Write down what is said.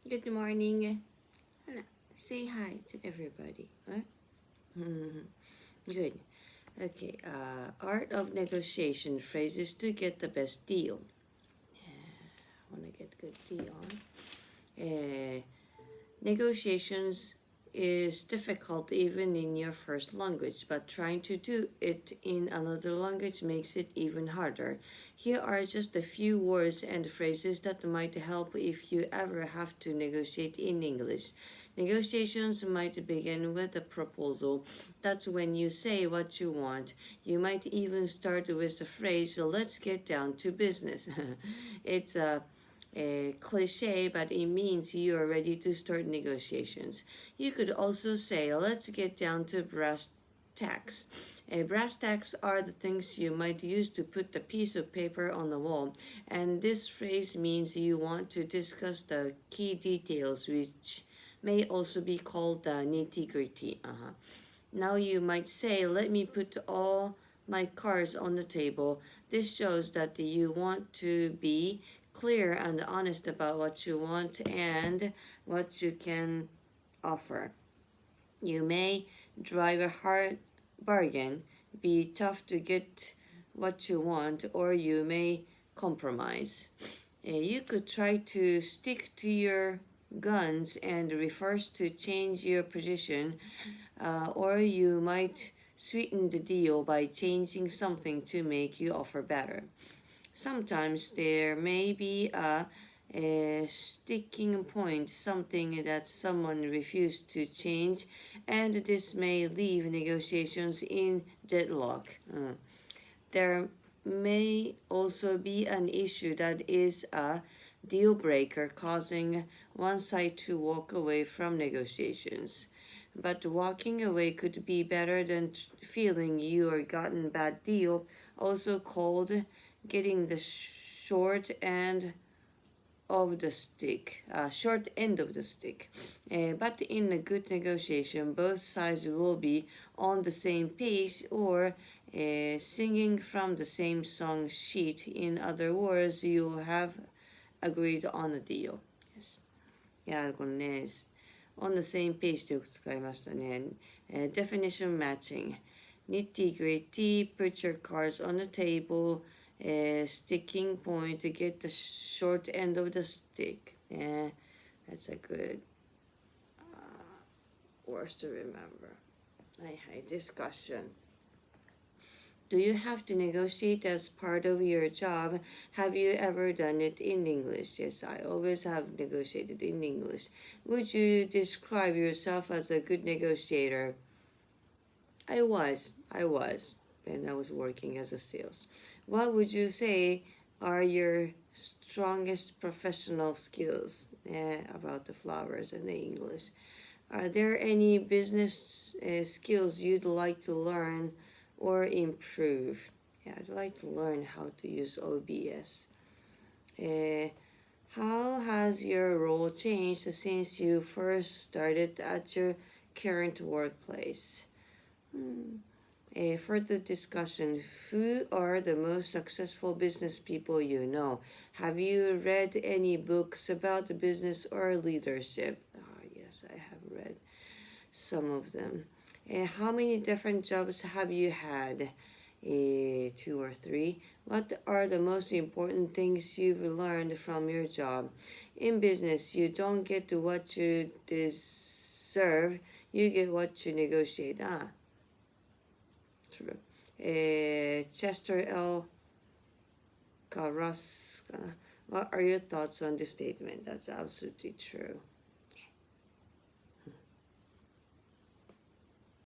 Good morning. Hana, say hi to everybody. Huh? Good. Okay. Art of negotiation phrases to get the best deal. I want to get good deal. Negotiations is difficult even in your first language, but trying to do it in another language makes it even harder. Here are just a few words and phrases that might help if you ever have to negotiate in English. Negotiations might begin with a proposal. That's when you say what you want. You might even start with the phrase, let's get down to business. It's a cliche, but it means you are ready to start negotiations. You could also say, let's get down to brass tacks. Brass tacks are the things you might use to put a piece of paper on the wall, and this phrase means you want to discuss the key details, which may also be called the nitty gritty. Now you might say, let me put all my cards on the table. This shows that you want to be clear and honest about what you want and what you can offer. You may drive a hard bargain, be tough to get what you want, or you may compromise. You could try to stick to your guns and refuse to change your position, or you might sweeten the deal by changing something to make your offer better. Sometimes there may be a sticking point, something that someone refused to change, and this may leave negotiations in deadlock. There may also be an issue that is a deal breaker, causing one side to walk away from negotiations. But walking away could be better than feeling you are gotten bad deal, also called getting the short end of the stick. But in a good negotiation, both sides will be on the same page or singing from the same song sheet. In other words, you have agreed on a deal. Yes. いや、このね、on the same page でよく使いましたね。definition matching. Nitty gritty, put your cards on the table, sticking point to get the short end of the stick. That's a good words to remember. はいはい、discussion. Do you have to negotiate as part of your job? Have you ever done it in English? Yes, I always have negotiated in English. Would you describe yourself as a good negotiator? I was, and I was working as a sales. What would you say are your strongest professional skills about the flowers and the English? Are there any business skills you'd like to learn or improve? Yeah, I'd like to learn how to use OBS. How has your role changed since you first started at your current workplace? Further discussion. Who are the most successful business people you know? Have you read any books about business or leadership? Yes, I have read some of them. How many different jobs have you had? 2 or 3. What are the most important things you've learned from your job? In business, you don't get to what you deserve, you get what you negotiate. True. Chester L. Carrasco. What are your thoughts on this statement? That's absolutely true.